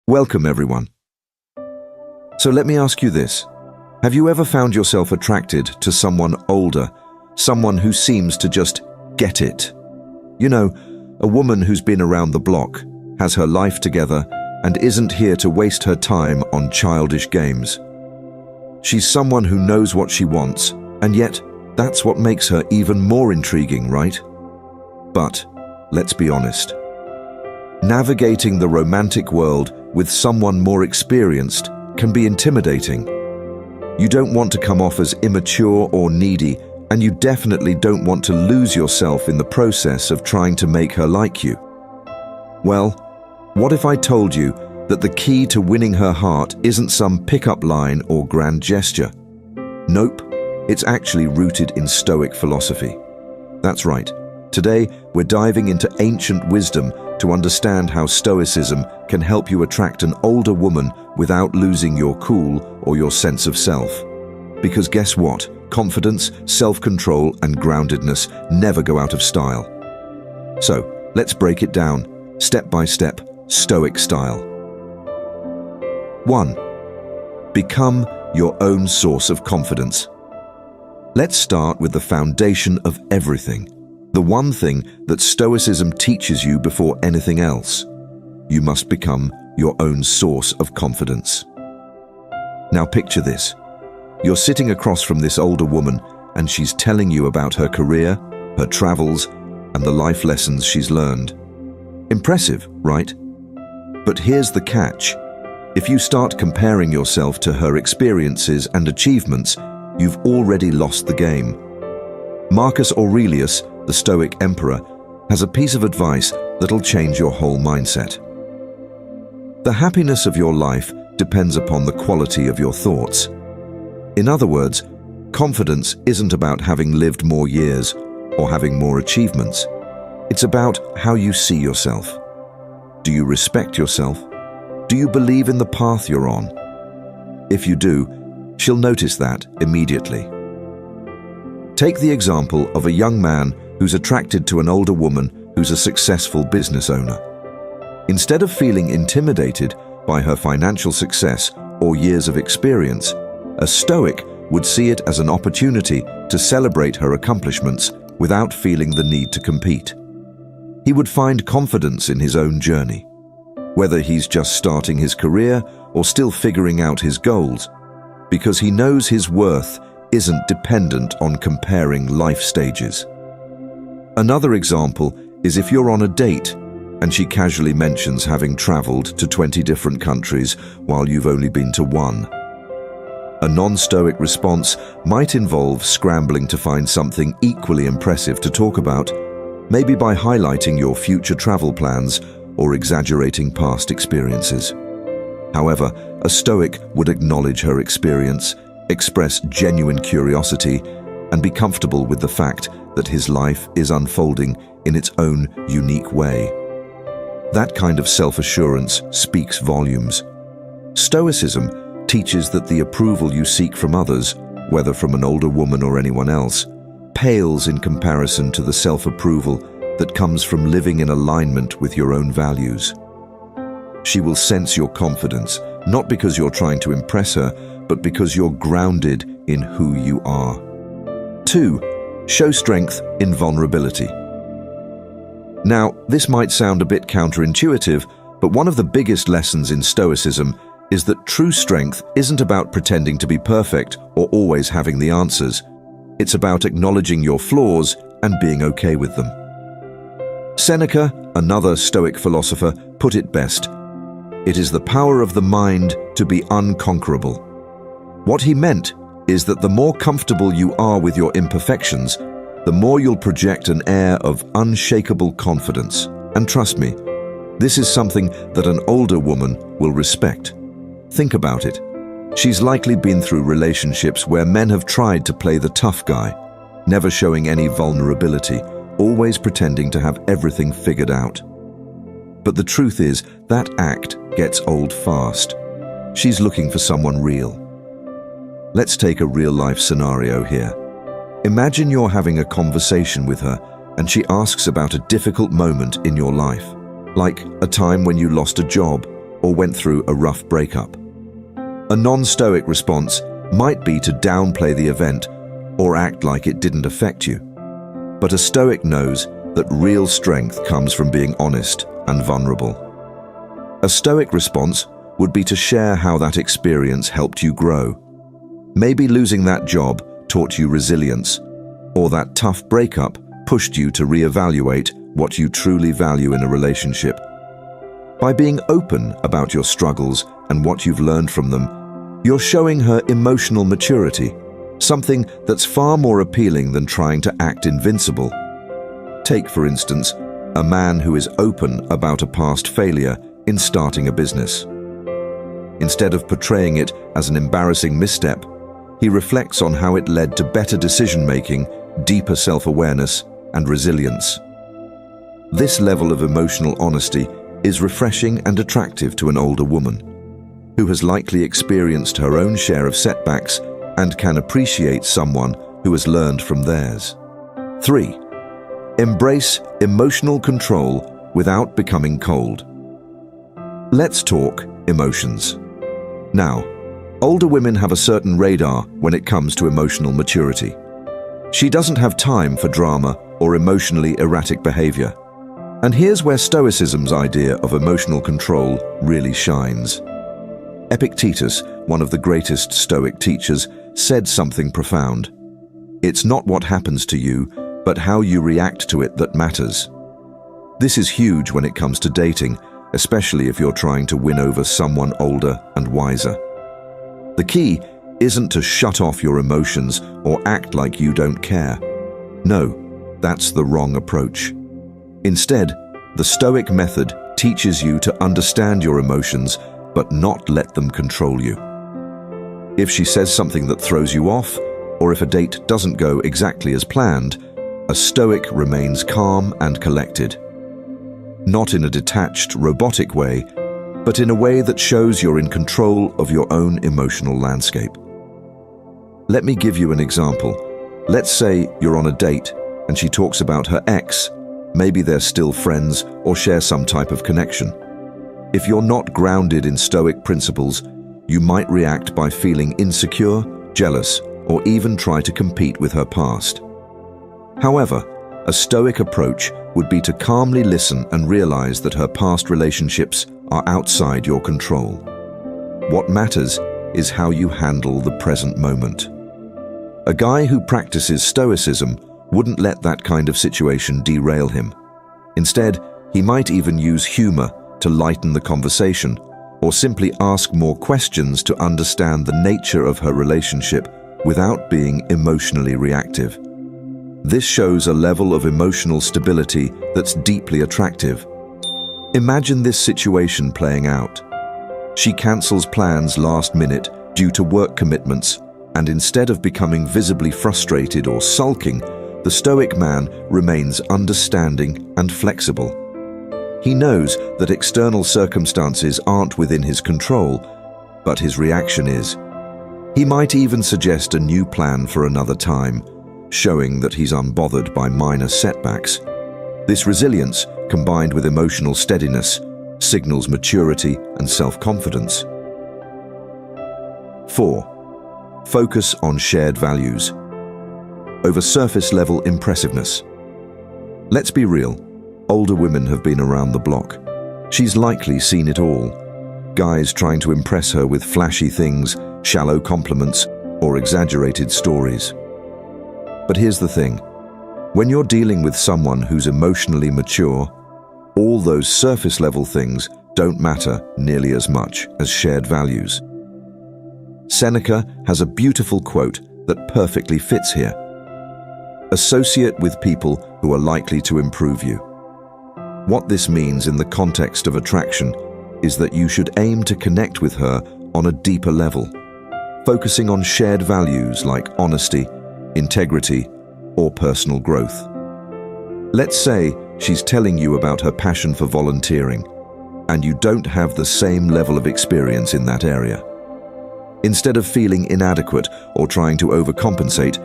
Welcome, everyone. So let me ask you this. Have you ever found yourself attracted to someone older, someone who seems to just get it? You know, a woman who's been around the block, has her life together, and isn't here to waste her time on childish games. She's someone who knows what she wants, and yet that's what makes her even more intriguing, right? But let's be honest. Navigating the romantic world with someone more experienced can be intimidating. You don't want to come off as immature or needy, and you definitely don't want to lose yourself in the process of trying to make her like you. Well, what if I told you that the key to winning her heart isn't some pickup line or grand gesture? Nope, it's actually rooted in Stoic philosophy. That's right. Today, we're diving into ancient wisdom to understand how Stoicism can help you attract an older woman without losing your cool or your sense of self. Because guess what? Confidence, self-control, and groundedness never go out of style. So, let's break it down, step by step, Stoic style. 1. Become your own source of confidence. Let's start with the foundation of everything. The one thing that Stoicism teaches you before anything else. You must become your own source of confidence. Now picture this. You're sitting across from this older woman and she's telling you about her career, her travels, and the life lessons she's learned. Impressive, right? But here's the catch. If you start comparing yourself to her experiences and achievements, you've already lost the game. Marcus Aurelius, the Stoic emperor, has a piece of advice that'll change your whole mindset. The happiness of your life depends upon the quality of your thoughts. In other words, confidence isn't about having lived more years or having more achievements. It's about how you see yourself. Do you respect yourself? Do you believe in the path you're on? If you do, she'll notice that immediately. Take the example of a young man who's attracted to an older woman who's a successful business owner. Instead of feeling intimidated by her financial success or years of experience, a Stoic would see it as an opportunity to celebrate her accomplishments without feeling the need to compete. He would find confidence in his own journey, whether he's just starting his career or still figuring out his goals, because he knows his worth isn't dependent on comparing life stages. Another example is if you're on a date and she casually mentions having traveled to 20 different countries while you've only been to one. A non-Stoic response might involve scrambling to find something equally impressive to talk about, maybe by highlighting your future travel plans or exaggerating past experiences. However, a Stoic would acknowledge her experience, express genuine curiosity, and be comfortable with the fact that his life is unfolding in its own unique way. That kind of self-assurance speaks volumes. Stoicism teaches that the approval you seek from others, whether from an older woman or anyone else, pales in comparison to the self-approval that comes from living in alignment with your own values. She will sense your confidence, not because you're trying to impress her, but because you're grounded in who you are. 2. Show strength in vulnerability. Now, this might sound a bit counterintuitive, but one of the biggest lessons in Stoicism is that true strength isn't about pretending to be perfect or always having the answers. It's about acknowledging your flaws and being okay with them. Seneca, another Stoic philosopher, put it best. It is the power of the mind to be unconquerable. What he meant is that the more comfortable you are with your imperfections, the more you'll project an air of unshakable confidence. And trust me, this is something that an older woman will respect. Think about it. She's likely been through relationships where men have tried to play the tough guy, never showing any vulnerability, always pretending to have everything figured out. But the truth is, that act gets old fast. She's looking for someone real. Let's take a real-life scenario here. Imagine you're having a conversation with her and she asks about a difficult moment in your life, like a time when you lost a job or went through a rough breakup. A non-stoic response might be to downplay the event or act like it didn't affect you. But a stoic knows that real strength comes from being honest and vulnerable. A stoic response would be to share how that experience helped you grow. Maybe losing that job taught you resilience, or that tough breakup pushed you to reevaluate what you truly value in a relationship. By being open about your struggles and what you've learned from them, you're showing her emotional maturity, something that's far more appealing than trying to act invincible. Take, for instance, a man who is open about a past failure in starting a business. Instead of portraying it as an embarrassing misstep, he reflects on how it led to better decision-making, deeper self-awareness, and resilience. This level of emotional honesty is refreshing and attractive to an older woman, who has likely experienced her own share of setbacks and can appreciate someone who has learned from theirs. 3. Embrace emotional control without becoming cold. Let's talk emotions. Now, older women have a certain radar when it comes to emotional maturity. She doesn't have time for drama or emotionally erratic behavior. And here's where Stoicism's idea of emotional control really shines. Epictetus, one of the greatest Stoic teachers, said something profound. It's not what happens to you, but how you react to it that matters. This is huge when it comes to dating, especially if you're trying to win over someone older and wiser. The key isn't to shut off your emotions or act like you don't care. No, that's the wrong approach. Instead, the Stoic method teaches you to understand your emotions but not let them control you. If she says something that throws you off, or if a date doesn't go exactly as planned, a Stoic remains calm and collected. Not in a detached, robotic way, but in a way that shows you're in control of your own emotional landscape. Let me give you an example. Let's say you're on a date and she talks about her ex. Maybe they're still friends or share some type of connection. If you're not grounded in Stoic principles, you might react by feeling insecure, jealous, or even try to compete with her past. However, a Stoic approach would be to calmly listen and realize that her past relationships are outside your control. What matters is how you handle the present moment. A guy who practices Stoicism wouldn't let that kind of situation derail him. Instead, he might even use humor to lighten the conversation, or simply ask more questions to understand the nature of her relationship without being emotionally reactive. This shows a level of emotional stability that's deeply attractive. Imagine this situation playing out. She cancels plans last minute due to work commitments, and instead of becoming visibly frustrated or sulking, the Stoic man remains understanding and flexible. He knows that external circumstances aren't within his control, but his reaction is. He might even suggest a new plan for another time, showing that he's unbothered by minor setbacks. This resilience, combined with emotional steadiness, signals maturity and self-confidence. 4. Focus on shared values over surface-level impressiveness. Let's be real. Older women have been around the block. She's likely seen it all. Guys trying to impress her with flashy things, shallow compliments, or exaggerated stories. But here's the thing. When you're dealing with someone who's emotionally mature, all those surface-level things don't matter nearly as much as shared values. Seneca has a beautiful quote that perfectly fits here. Associate with people who are likely to improve you. What this means in the context of attraction is that you should aim to connect with her on a deeper level, focusing on shared values like honesty, integrity, or personal growth. Let's say she's telling you about her passion for volunteering, and you don't have the same level of experience in that area. Instead of feeling inadequate or trying to overcompensate,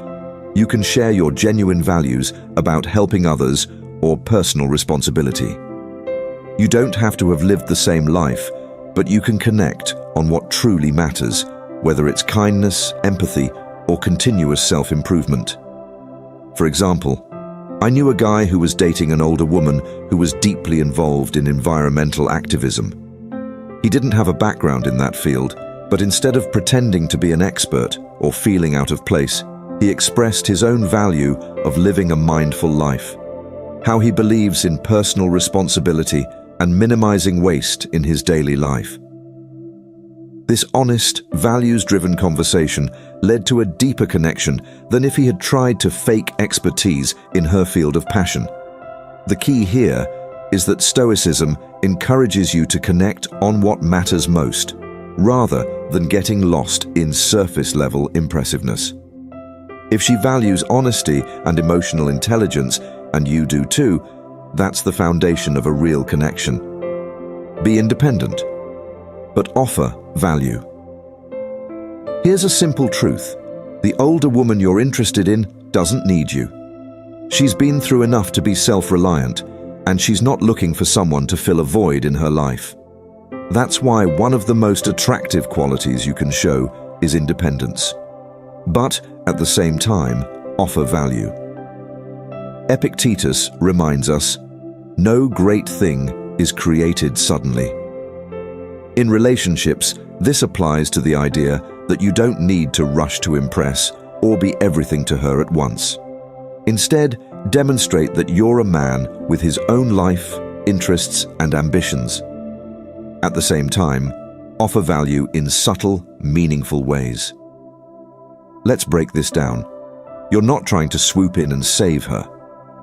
you can share your genuine values about helping others or personal responsibility. You don't have to have lived the same life, but you can connect on what truly matters, whether it's kindness, empathy, or continuous self-improvement. For example, I knew a guy who was dating an older woman who was deeply involved in environmental activism. He didn't have a background in that field, but instead of pretending to be an expert or feeling out of place, he expressed his own value of living a mindful life, how he believes in personal responsibility and minimizing waste in his daily life. This honest, values-driven conversation led to a deeper connection than if he had tried to fake expertise in her field of passion. The key here is that Stoicism encourages you to connect on what matters most, rather than getting lost in surface-level impressiveness. If she values honesty and emotional intelligence, and you do too, that's the foundation of a real connection. Be independent, but offer value. Here's a simple truth. The older woman you're interested in doesn't need you. She's been through enough to be self-reliant, and she's not looking for someone to fill a void in her life. That's why one of the most attractive qualities you can show is independence. But, at the same time, offer value. Epictetus reminds us, no great thing is created suddenly. In relationships, this applies to the idea that you don't need to rush to impress or be everything to her at once. Instead, demonstrate that you're a man with his own life, interests, and ambitions. At the same time, offer value in subtle, meaningful ways. Let's break this down. You're not trying to swoop in and save her,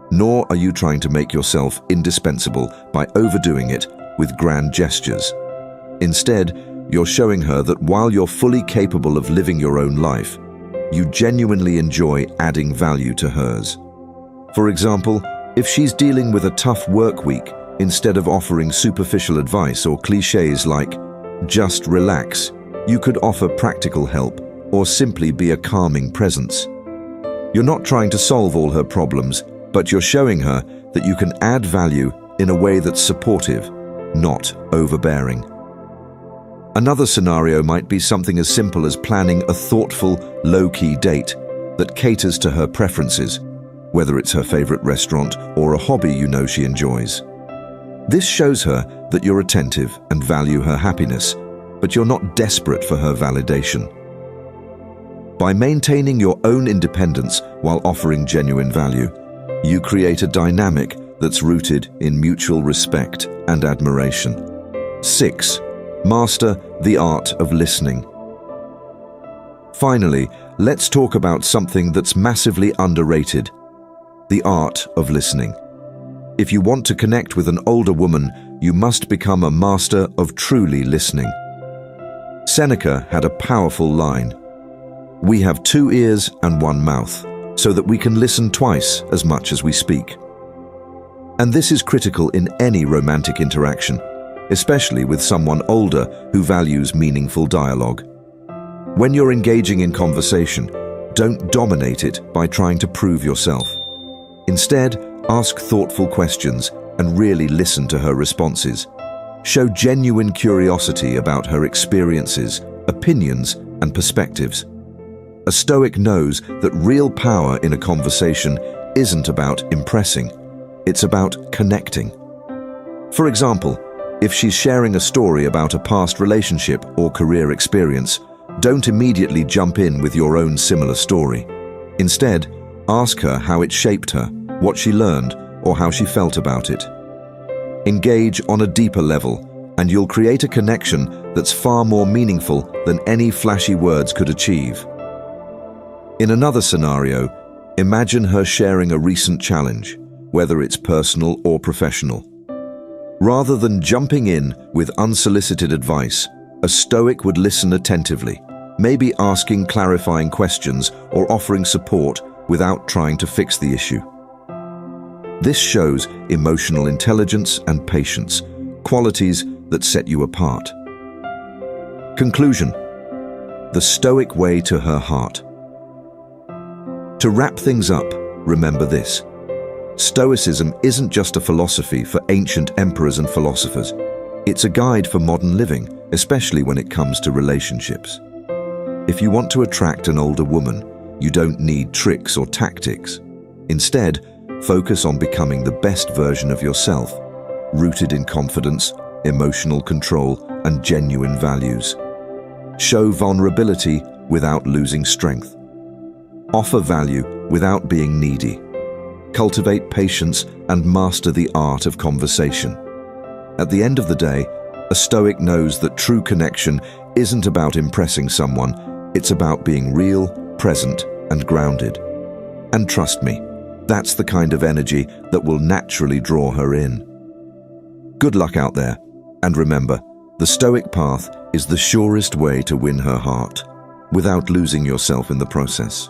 nor are you trying to make yourself indispensable by overdoing it with grand gestures. Instead, you're showing her that while you're fully capable of living your own life, you genuinely enjoy adding value to hers. For example, if she's dealing with a tough work week, instead of offering superficial advice or cliches like, just relax, you could offer practical help or simply be a calming presence. You're not trying to solve all her problems, but you're showing her that you can add value in a way that's supportive, not overbearing. Another scenario might be something as simple as planning a thoughtful, low-key date that caters to her preferences, whether it's her favorite restaurant or a hobby you know she enjoys. This shows her that you're attentive and value her happiness, but you're not desperate for her validation. By maintaining your own independence while offering genuine value, you create a dynamic that's rooted in mutual respect and admiration. 6. Master the art of listening. Finally, let's talk about something that's massively underrated: the art of listening. If you want to connect with an older woman, you must become a master of truly listening. Seneca had a powerful line: "We have 2 ears and 1 mouth, so that we can listen twice as much as we speak." And this is critical in any romantic interaction, especially with someone older who values meaningful dialogue. When you're engaging in conversation, don't dominate it by trying to prove yourself. Instead, ask thoughtful questions and really listen to her responses. Show genuine curiosity about her experiences, opinions, and perspectives. A Stoic knows that real power in a conversation isn't about impressing, it's about connecting. For example, if she's sharing a story about a past relationship or career experience, don't immediately jump in with your own similar story. Instead, ask her how it shaped her, what she learned, or how she felt about it. Engage on a deeper level, and you'll create a connection that's far more meaningful than any flashy words could achieve. In another scenario, imagine her sharing a recent challenge, whether it's personal or professional. Rather than jumping in with unsolicited advice, a Stoic would listen attentively, maybe asking clarifying questions or offering support without trying to fix the issue. This shows emotional intelligence and patience, qualities that set you apart. Conclusion: the Stoic way to her heart. To wrap things up, remember this: Stoicism isn't just a philosophy for ancient emperors and philosophers. It's a guide for modern living, especially when it comes to relationships. If you want to attract an older woman, you don't need tricks or tactics. Instead, focus on becoming the best version of yourself, rooted in confidence, emotional control, and genuine values. Show vulnerability without losing strength. Offer value without being needy. Cultivate patience and master the art of conversation. At the end of the day, a Stoic knows that true connection isn't about impressing someone, it's about being real, present, and grounded. And trust me, that's the kind of energy that will naturally draw her in. Good luck out there, and remember, the Stoic path is the surest way to win her heart, without losing yourself in the process.